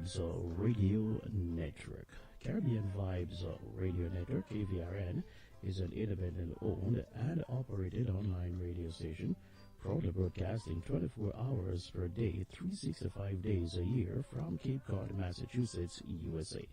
Vibes Radio Network. Caribbean Vibes Radio Network, KVRN, is an independent owned and operated online radio station proudly broadcasting 24 hours per day, 365 days a year from Cape Cod, Massachusetts, USA.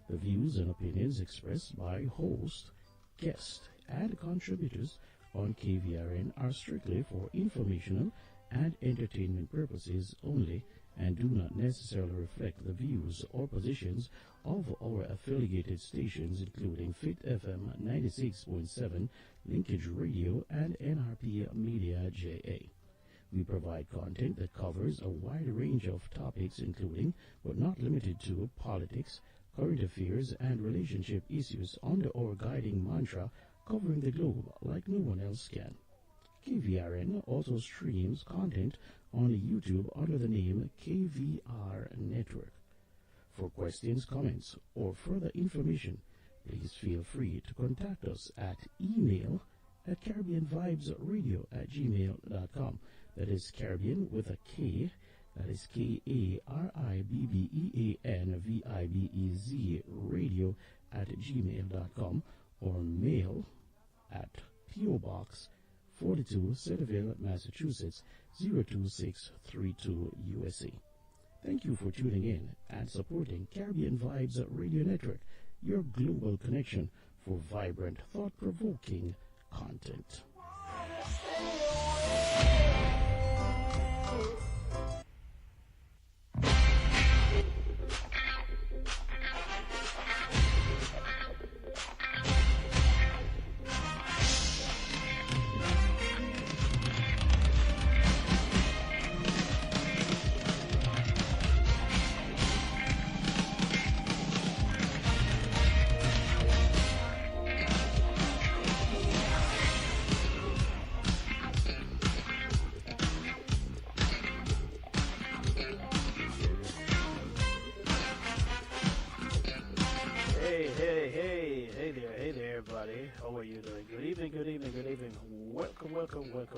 The views and opinions expressed by hosts, guests, and contributors on KVRN are strictly for informational and entertainment purposes only and do not necessarily reflect the views or positions of our affiliated stations including FIT FM 96.7, Linkage Radio, and NRP Media JA. We provide content that covers a wide range of topics including, but not limited to, politics, current affairs, and relationship issues under our guiding mantra, covering the globe like no one else can. KVRN also streams content on YouTube under the name KVR Network. For questions, comments, or further information, please feel free to contact us at email at CaribbeanVibesRadio@gmail.com. That is Caribbean with a K. That is KARIBBEANVIBEZ radio@gmail.com, or mail at P.O. Box 42, Centerville, Massachusetts 02632 USA. Thank you for tuning in and supporting Caribbean Vibes Radio Network, your global connection for vibrant, thought-provoking content.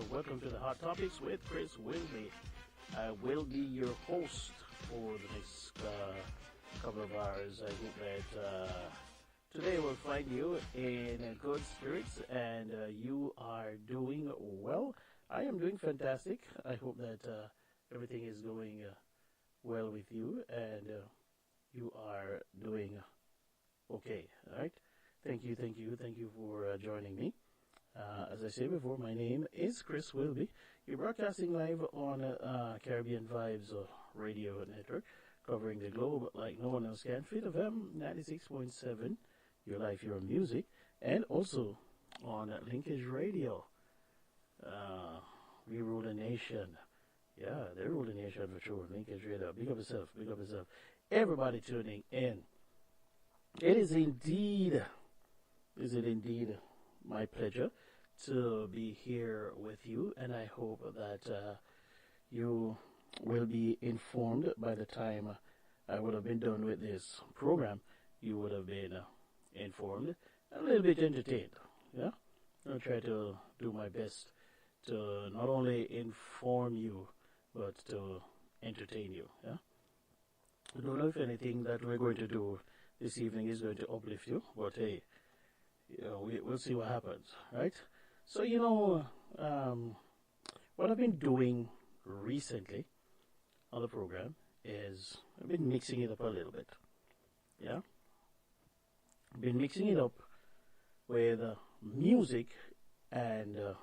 Welcome to the Hot Topics with Chris Wilby. I will be your host for the next couple of hours. I hope that today will find you in good spirits and you are doing well. I am doing fantastic. I hope that everything is going well with you and you are doing okay. All right. Thank you for joining me. As I said before, my name is Chris Wilby. You're broadcasting live on Caribbean Vibes Radio Network, covering the globe like no one else can. FIT FM 96.7, your life, your music, and also on Linkage Radio. We rule the nation. Yeah, they rule the nation for sure. Linkage Radio. Big up yourself. Everybody tuning in. It is indeed my pleasure to be here with you, and I hope that you will be informed by the time I would have been done with this program. You would have been informed, a little bit entertained. Yeah, I'll try to do my best to not only inform you but to entertain you. Yeah, I don't know if anything that we're going to do this evening is going to uplift you, but hey, we'll see what happens, right? So, what I've been doing recently on the program is I've been mixing it up a little bit. Yeah? I've been mixing it up with music and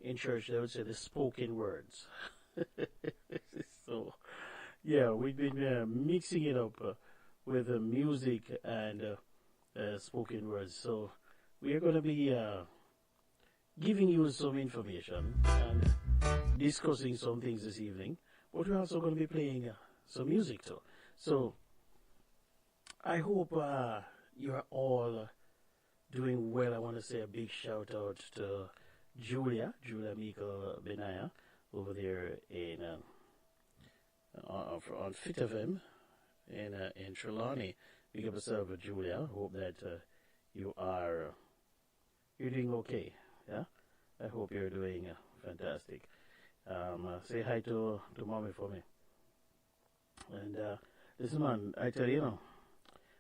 in church they would say the spoken words. So, yeah, we've been mixing it up with music and spoken words. So we are going to be giving you some information and discussing some things this evening, but we're also going to be playing some music too. So I hope you're all doing well. I want to say a big shout out to Julia Miko Benaya over there in on FIT FM in Trelawney. Big up yourself, Julia. Hope that you're doing okay. Yeah, I hope you're doing fantastic. Say hi to mommy for me. And listen, man, I tell you,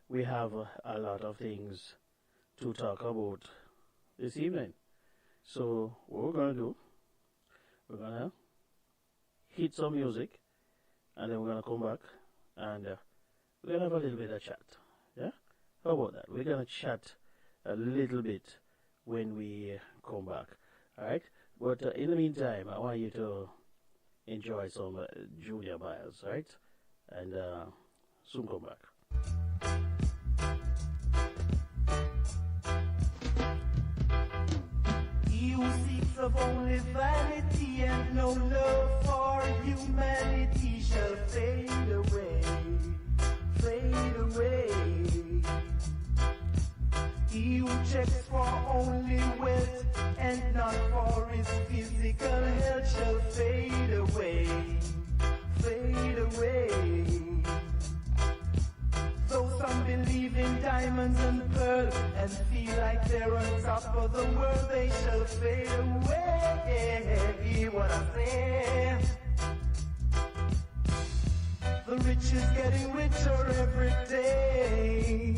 we have a lot of things to talk about this evening. So what we're gonna do, we're gonna hit some music, and then we're gonna come back, and we're gonna have a little bit of chat. Yeah, how about that? We're gonna chat a little bit when we come back. All right. But in the meantime, I want you to enjoy some Junior Biles, right? And soon come back. He who seeks of only vanity and no love for humanity shall fade away, fade away. He who checks for only wealth and not for his physical health shall fade away, fade away. Though some believe in diamonds and pearls and feel like they're on top of the world, they shall fade away. Hear what I say? The rich is getting richer every day,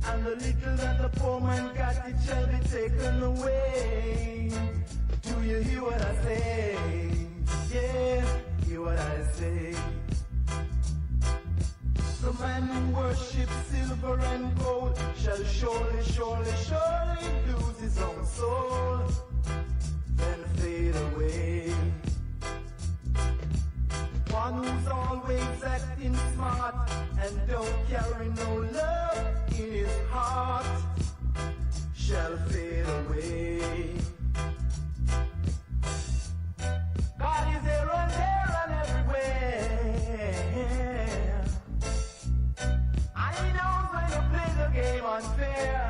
and the little that the poor man got, it shall be taken away. Do you hear what I say? Yeah, hear what I say. The man who worships silver and gold shall surely, surely, surely lose his own soul, then fade away. One who's always acting smart and don't carry no love in his heart shall fade away. God is there and everywhere, and he knows when to play the game unfair.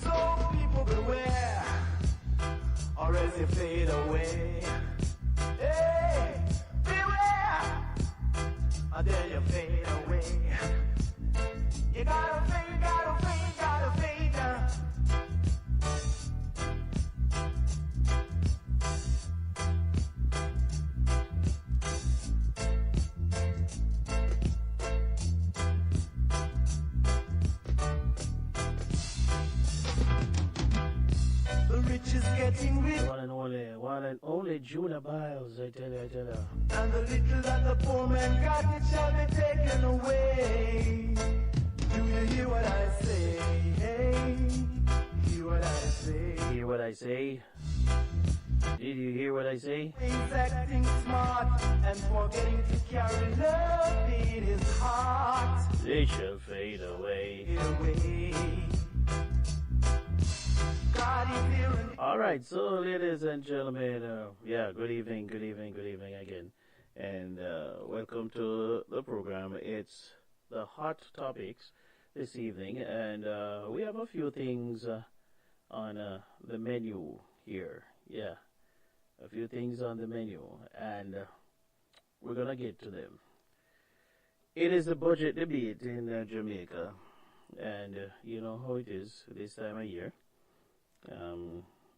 So people beware, or else you fade away. Hey, beware, or then you fade away. You gotta fade, gotta fade, gotta fade now. The rich is getting rich, One and only Junior Biles, I tell you, I tell you. and the little that the poor man got, it shall be taken away. Do you hear what I say? Hey, hear what I say? Hear what I say? Did you hear what I say? He's acting smart and forgetting to carry love in his heart. They shall fade away. Fade away. God is here and All right, so ladies and gentlemen, good evening again, and welcome to the program. It's the hot topics this evening, and we have a few things on the menu here. Yeah, a few things on the menu, and we're gonna get to them. It is a budget debate in Jamaica, and you know how it is this time of year.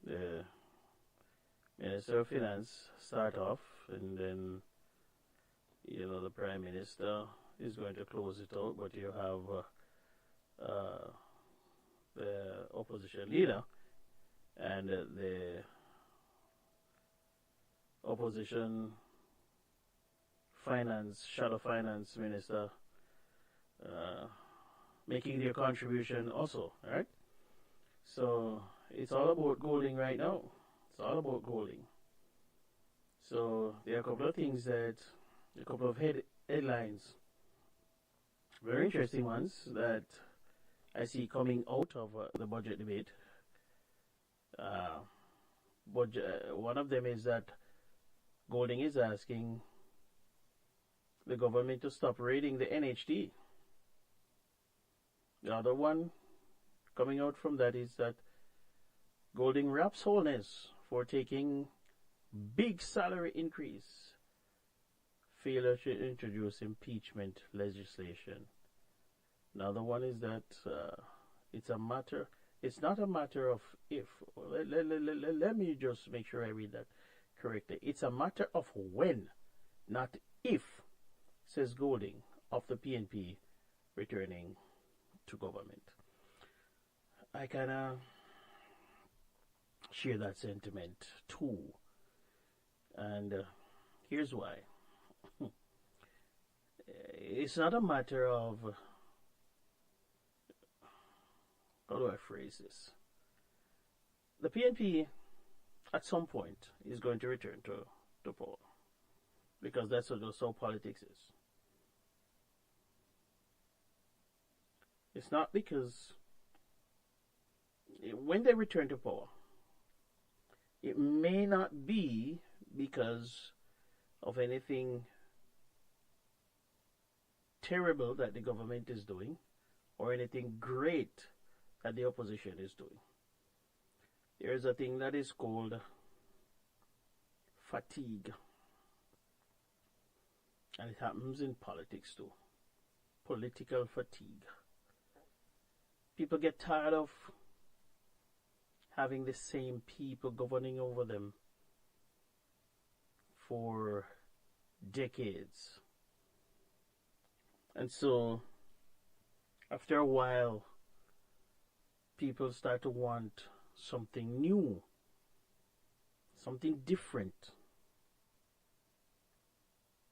The Minister of Finance start off, and then the Prime Minister is going to close it out, but you have the opposition leader and the opposition shadow finance minister making their contribution also, right? So it's all about golding right now. It's all about golding. So there are a couple of things a couple of headlines, very interesting ones that I see coming out of the budget debate. One of them is that Golding is asking the government to stop raiding the NHD. The other one coming out from that is that Golding raps Holness for taking big salary increase, failure to introduce impeachment legislation. Another one is that it's not a matter of if. Let me just make sure I read that correctly. It's a matter of when, not if, says Golding of the PNP returning to government. I kind of share that sentiment too. And here's why. It's not a matter of, how do I phrase this? The PNP at some point is going to return to power, because that's how politics is. It's not because when they return to power, it may not be because of anything terrible that the government is doing or anything great that the opposition is doing. There is a thing that is called fatigue. And it happens in politics too. Political fatigue. People get tired of having the same people governing over them for decades. And so, after a while, people start to want something new, something different.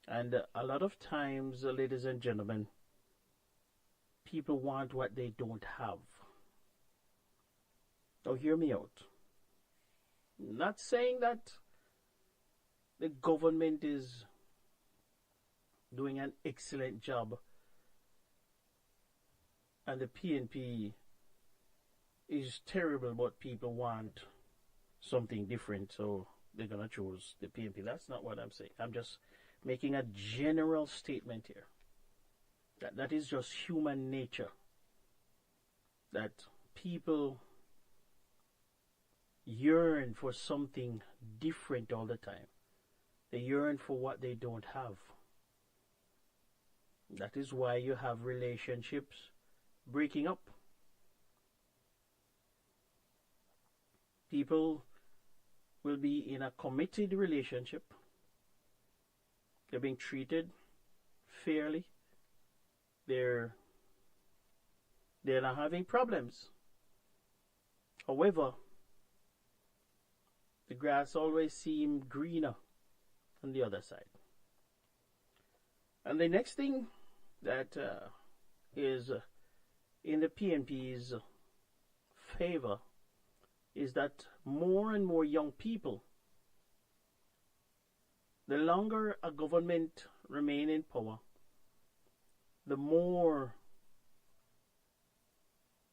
And a lot of times, ladies and gentlemen, people want what they don't have. Now hear me out. Not saying that the government is doing an excellent job and the PNP is terrible, but people want something different, so they're going to choose the PNP. That's not what I'm saying. I'm just making a general statement here. That is just human nature. That people yearn for something different all the time. They yearn for what they don't have. That is why you have relationships breaking up. People will be in a committed relationship. They're being treated fairly. They're not having problems. However, the grass always seems greener on the other side. And the next thing that is in the PNP's favor is that more and more young people, the longer a government remain in power, the more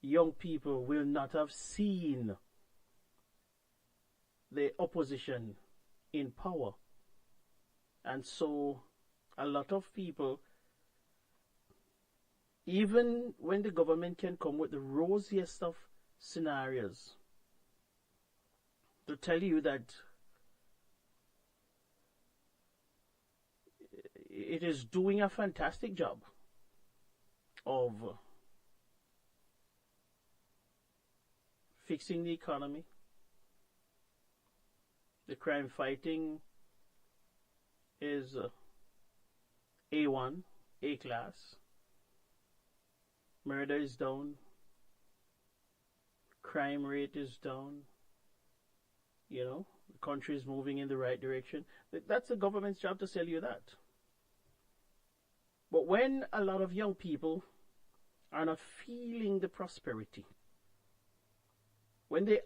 young people will not have seen the opposition in power. And so a lot of people, even when the government can come with the rosiest of scenarios to tell you that it is doing a fantastic job of fixing the economy, the crime fighting is A1, A class, murder is down, crime rate is down, you know, the country is moving in the right direction. That's the government's job to tell you that. But when a lot of young people are not feeling the prosperity, when they've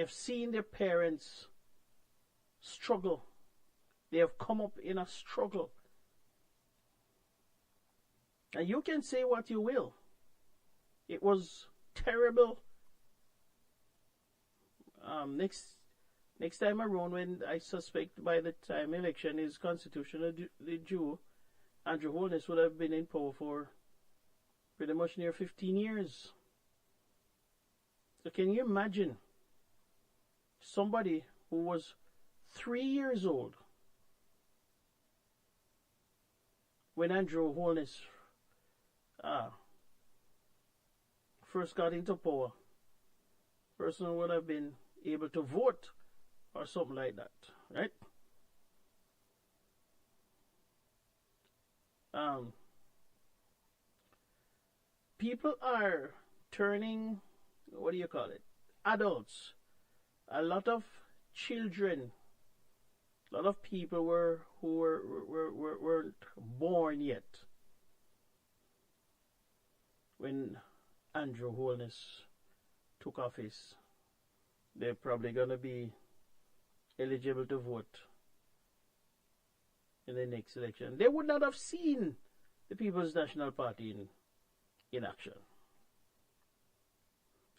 seen their parents struggle, they have come up in a struggle, and you can say what you will, it was terrible. Next time around, when I suspect by the time election is constitutionally due, Andrew Holness would have been in power for pretty much near 15 years. So can you imagine somebody who was 3 years old when Andrew Holness first got into power? Person would have been able to vote or something like that, right? Um, People are turning, what do you call it? Adults. A lot of children, a lot of people weren't born yet when Andrew Holness took office. They're probably going to be eligible to vote in the next election. They would not have seen the People's National Party in action.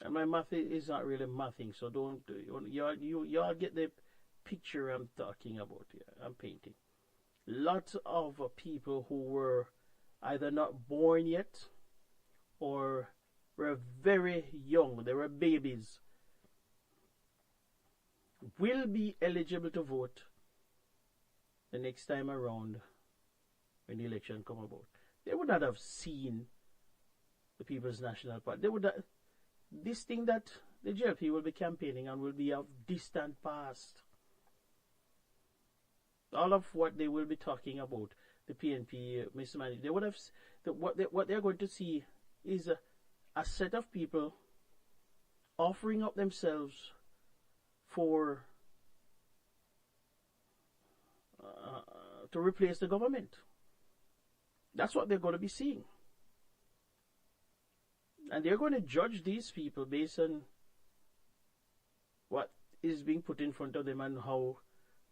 And my math is not really mathing, so don't you all get the picture I'm talking about here. I'm painting. Lots of people who were either not born yet or were very young, they were babies, will be eligible to vote the next time around when the election come about. They would not have seen the People's National Party. They would not, this thing that the JLP will be campaigning on will be of distant past. All of what they will be talking about, the PNP mismanagement, they would have, what they're going to see is a set of people offering up themselves for to replace the government. That's what they're going to be seeing. And they're going to judge these people based on what is being put in front of them and how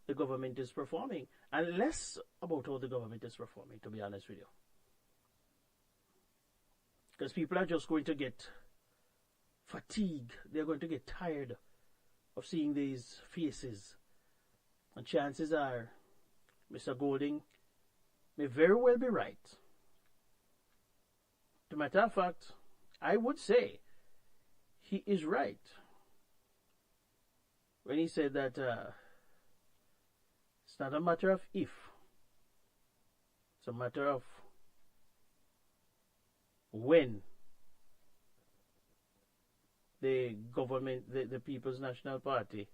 the government is performing. And less about how the government is performing, to be honest with you. Because people are just going to get fatigued. They're going to get tired of seeing these faces. And chances are, Mr. Golding may very well be right. As a matter of fact, I would say he is right when he said that it's not a matter of if, it's a matter of when the government, the People's National Party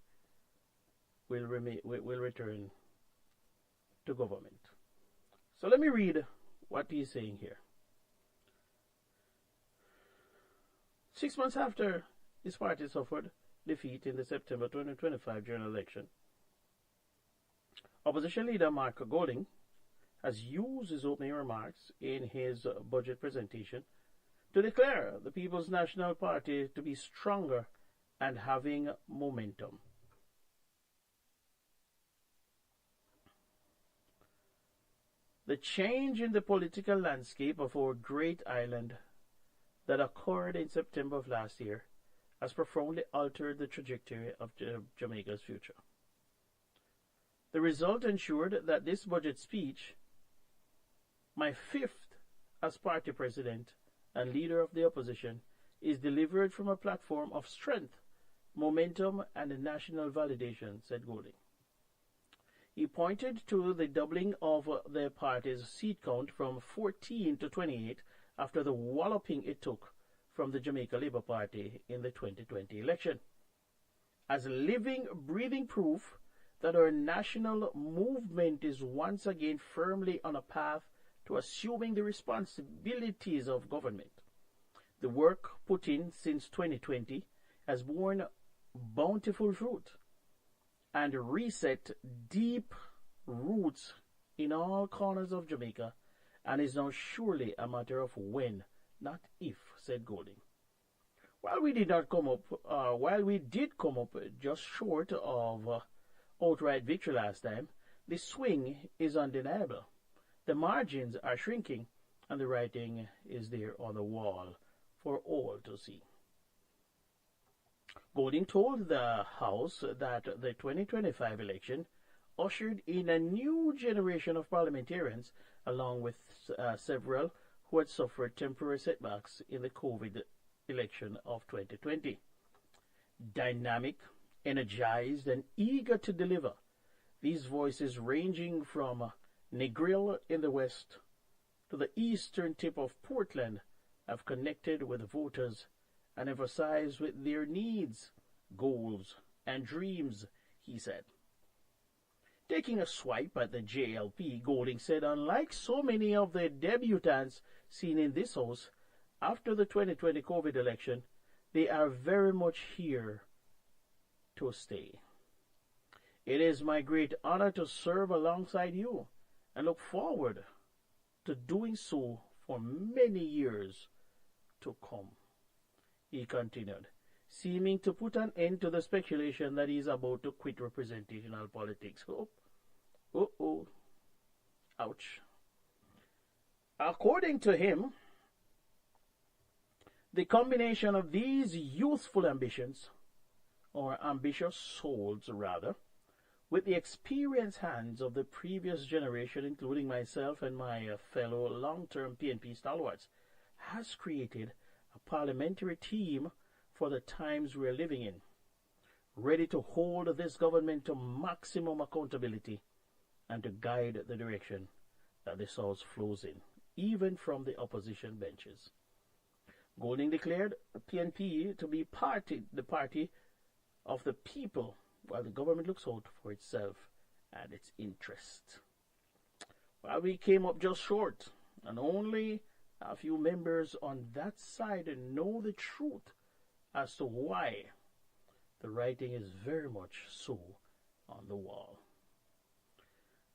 will return to government. So let me read what he's saying here. 6 months after his party suffered defeat in the September 2025 general election, opposition leader Mark Golding has used his opening remarks in his budget presentation to declare the People's National Party to be stronger and having momentum. The change in the political landscape of our great island that occurred in September of last year has profoundly altered the trajectory of Jamaica's future. The result ensured that this budget speech, my fifth as party president and leader of the opposition, is delivered from a platform of strength, momentum, and national validation, said Golding. He pointed to the doubling of the party's seat count from 14 to 28 after the walloping it took from the Jamaica Labour Party in the 2020 election, as living, breathing proof that our national movement is once again firmly on a path to assuming the responsibilities of government. The work put in since 2020 has borne bountiful fruit and reset deep roots in all corners of Jamaica, and is now surely a matter of when, not if, said Golding. While we did come up just short of outright victory last time, the swing is undeniable. The margins are shrinking, and the writing is there on the wall for all to see. Golding told the House that the 2025 election ushered in a new generation of parliamentarians, along with several who had suffered temporary setbacks in the COVID election of 2020. Dynamic, energized, and eager to deliver, these voices ranging from Negril in the west to the eastern tip of Portland have connected with voters and emphasized with their needs, goals, and dreams, he said. Take Taking a swipe at the JLP, Golding said, unlike so many of the debutants seen in this house after the 2020 COVID election, they are very much here to stay. It is my great honor to serve alongside you and look forward to doing so for many years to come. He continued, seeming to put an end to the speculation that he is about to quit representational politics. Oh, ouch. According to him, the combination of these youthful ambitions, or ambitious souls rather, with the experienced hands of the previous generation, including myself and my fellow long-term PNP stalwarts, has created a parliamentary team for the times we are living in, ready to hold this government to maximum accountability and to guide the direction that this House flows in, even from the opposition benches. Golding declared PNP to be the party of the people, while the government looks out for itself and its interest. Well, we came up just short, and only a few members on that side know the truth as to why the writing is very much so on the wall.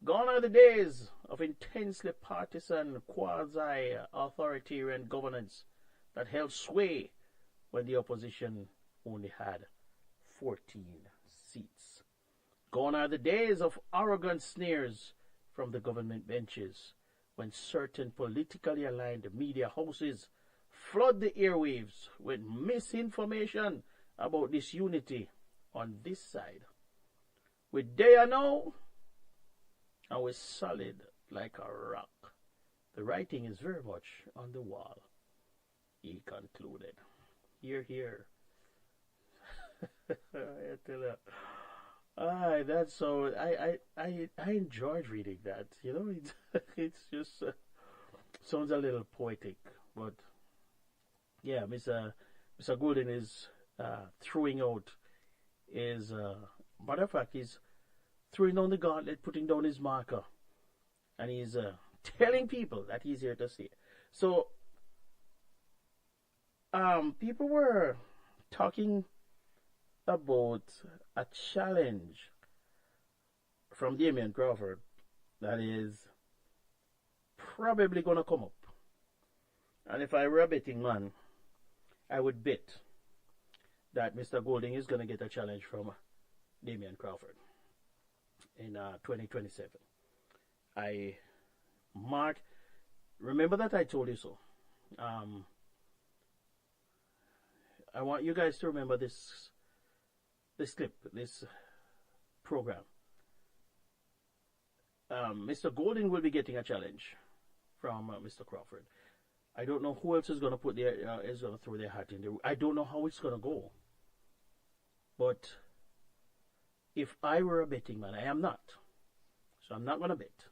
Gone are the days of intensely partisan, quasi-authoritarian governance that held sway when the opposition only had 14 seats. Gone are the days of arrogant sneers from the government benches when certain politically aligned media houses flood the airwaves with misinformation about disunity on this side. We're there now, and we're solid like a rock. The writing is very much on the wall, he concluded. Hear, hear. I tell you, that's so. I enjoyed reading that. You know, it's just sounds a little poetic, but yeah, Mr. Golding is throwing out his. Matter of fact, he's throwing down the gauntlet, putting down his marker, and he's telling people that he's here to stay. So, people were talking about a challenge from Damian Crawford that is probably going to come up. And if I were a betting man, I would bet that Mr. Golding is going to get a challenge from Damian Crawford in 2027. Remember that I told you so. I want you guys to remember this clip, this program. Mr. Golding will be getting a challenge from Mr. Crawford. I don't know who else is going to throw their hat in there. I don't know how it's going to go. But if I were a betting man, I am not. So I'm not going to bet.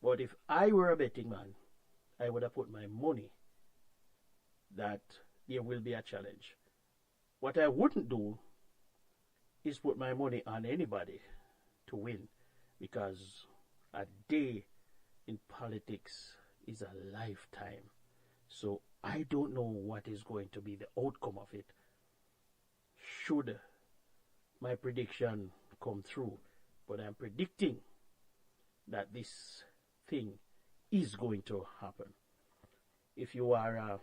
But if I were a betting man, I would have put my money that there will be a challenge. What I wouldn't do is put my money on anybody to win, because a day in politics is a lifetime. So I don't know what is going to be the outcome of it. Should my prediction come true, but I'm predicting that this thing is going to happen. If you are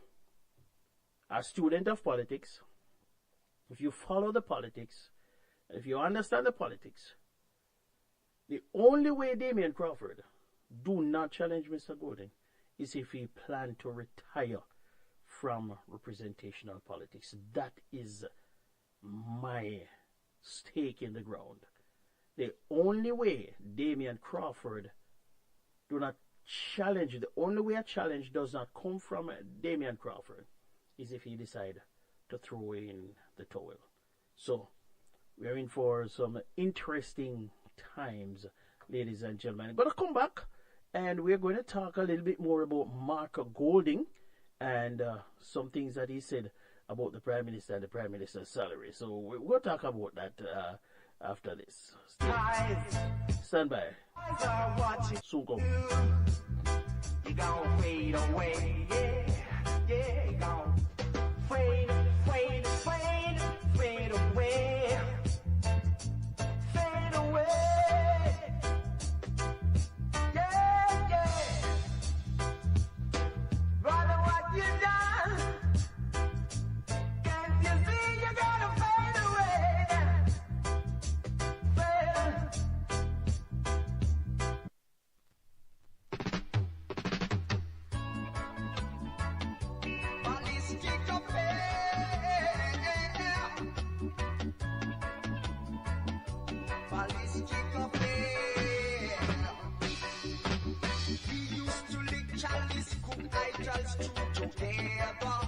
a student of politics, if you follow the politics, if you understand the politics, the only way Damian Crawford do not challenge Mr. Golding is if he plan to retire from representational politics. That is my stake in the ground. The only way Damian Crawford do not challenge, the only way a challenge does not come from Damian Crawford is if he decide to throw in the towel. So we're in for some interesting times, ladies and gentlemen. I'm going to come back and we're going to talk a little bit more about Mark Golding and some things that he said about the Prime Minister and the Prime Minister's salary. So we'll talk about that after this. Stay stand by. Eyes are watching Sugo. you gon' fade away, yeah, you gon' fade, fade, fade, fade away, fade away, yeah. Brother, what you done? Can't you see you're gonna fade away? Fade. Ballistic affair. Ballistic affair. We used to lick chalice, cook idols two together.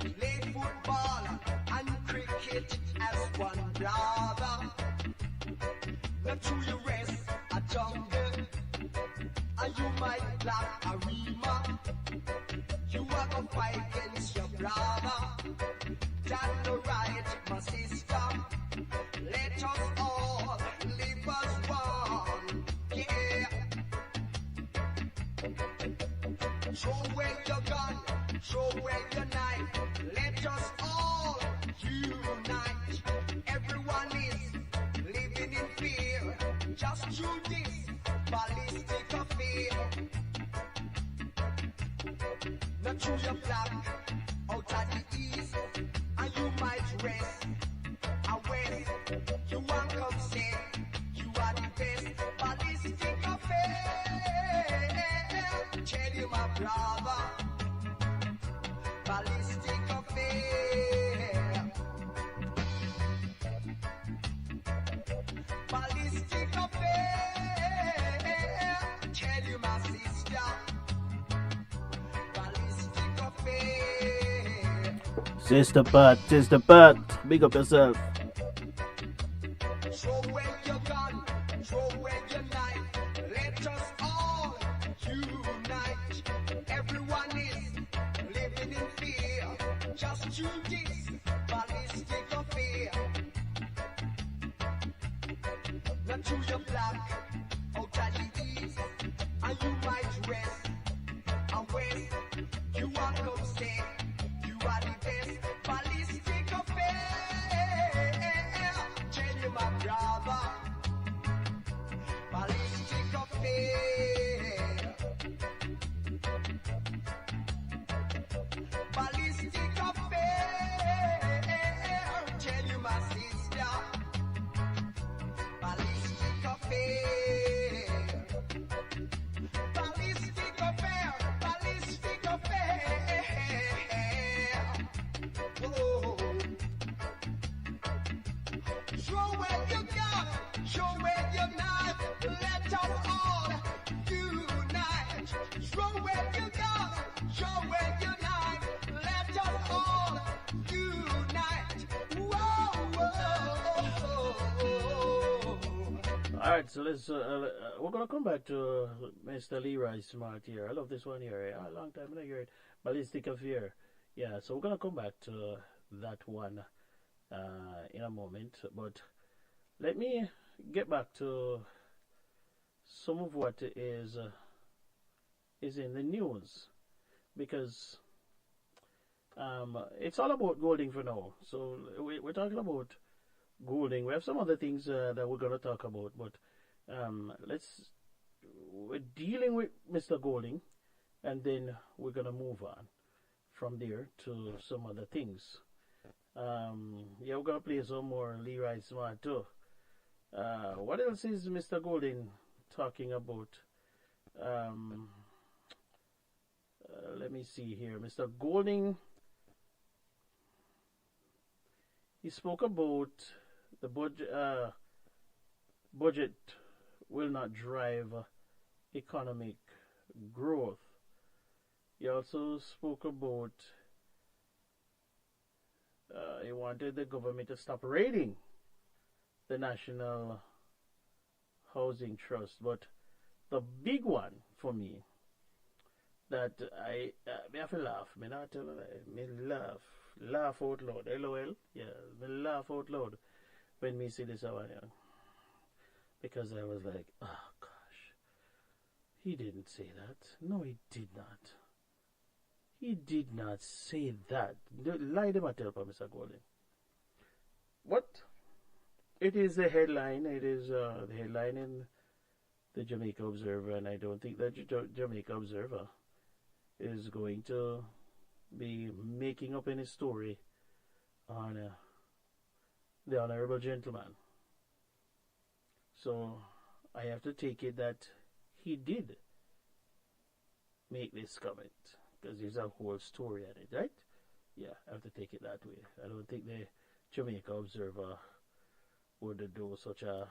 Play football and cricket as one brother. Not to you rest a jungle, and you might black a rima. You are gonna fight against your brother. That's no right, my sister. Let us all live as one. Yeah. Throw away your gun, throw away your knife. Let us all unite. Everyone is living in fear. Just through this ballistic affair. Not through your black, out of the east, and you might rest. And west, you want come say, you are the best. Ballistic affair. Tell you my brother. Ballistic affair. Ballistic affair. Tell you my sister. Ballistic affair. Sister Pat, big up yourself. Throw away your gun, throw away your knife. Let us all unite. Everyone is living in fear. Just do this ballistic affair. Not to your black, out of the east, and you might rest. And west, you want to say, you are the best. Ballistic affair. Tell you my brother. Ballistic affair. Ballistic affair. Tell you my sister. Ballistic affair. Ballistic affair. Ballistic affair. Whoa. Throw away your gun, throw away your knife. Let us all unite. Throw away your gun, throw away your knife. Let us all unite. Whoa, whoa. All right, so let's. We're gonna come back to Mr. Leroy Smart here. I love this one here. A long time I hear it. Ballistic affair. Yeah, so we're gonna come back to that one in a moment. But let me get back to some of what is in the news, because it's all about Golding for now. So we're talking about Golding. We have some other things that we're going to talk about, but we're dealing with Mr. Golding, and then we're going to move on from there to some other things. Yeah, we're going to play some more Leroy Smart too. What else is Mr. Golding talking about? Let me see here. Mr. Golding, he spoke about the budget will not drive economic growth. He also spoke about he wanted the government to stop raiding the National Housing Trust. But the big one for me that I have to laugh. Me not tell you, me laugh out loud. LOL. Yeah, me laugh out loud when me see this one. because I was like, oh gosh, he didn't say that. No, he did not. He did not say that. Lie them a tell, Mr. Golding. What? It is the headline. It is the headline in the Jamaica Observer, and I don't think that Jamaica Observer is going to be making up any story on the honorable gentleman. So I have to take it that he did make this comment, because there's a whole story on it, right? Yeah, I have to take it that way. I don't think the Jamaica Observer would do such a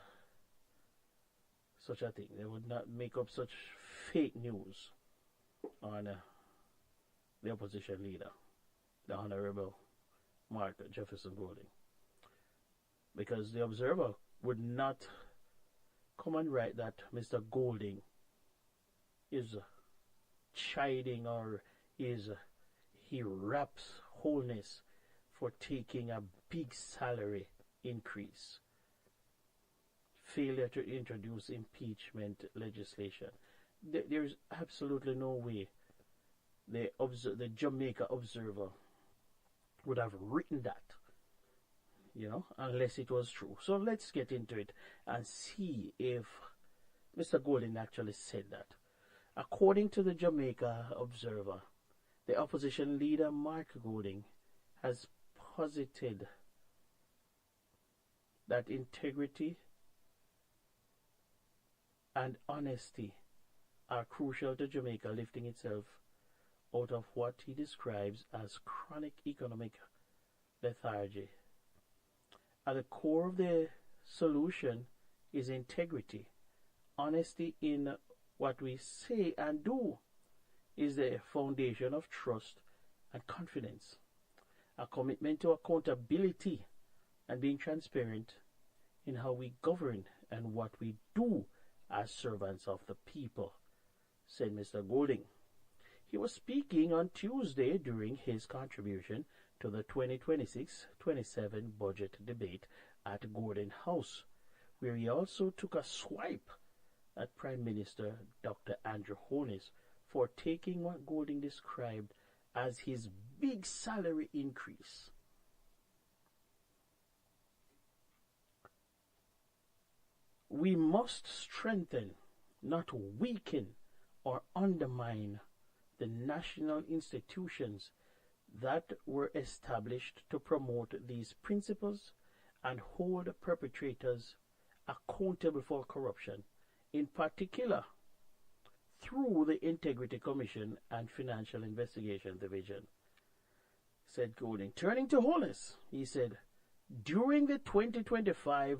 thing. They would not make up such fake news on the opposition leader, the Honorable Mark Jefferson Golding, because the Observer would not come and write that Mr. Golding is chiding or he raps wholeness for taking a big salary increase, failure to introduce impeachment legislation. There's absolutely no way the Jamaica Observer would have written that, unless it was true. So let's get into it and see if Mr. Golding actually said that. According to the Jamaica Observer, the opposition leader Mark Golding has posited that integrity and honesty are crucial to Jamaica lifting itself out of what he describes as chronic economic lethargy. At the core of the solution is integrity. Honesty in what we say and do is the foundation of trust and confidence. A commitment to accountability and being transparent in how we govern and what we do as servants of the people, said Mr. Golding. He was speaking on Tuesday during his contribution to the 2026-27 budget debate at Gordon House, where he also took a swipe at Prime Minister Dr. Andrew Holness for taking what Golding described as his big salary increase. We must strengthen, not weaken or undermine the national institutions that were established to promote these principles and hold perpetrators accountable for corruption, in particular through the Integrity Commission and Financial Investigation Division, said Golding. Turning to Holness, he said, during the 2025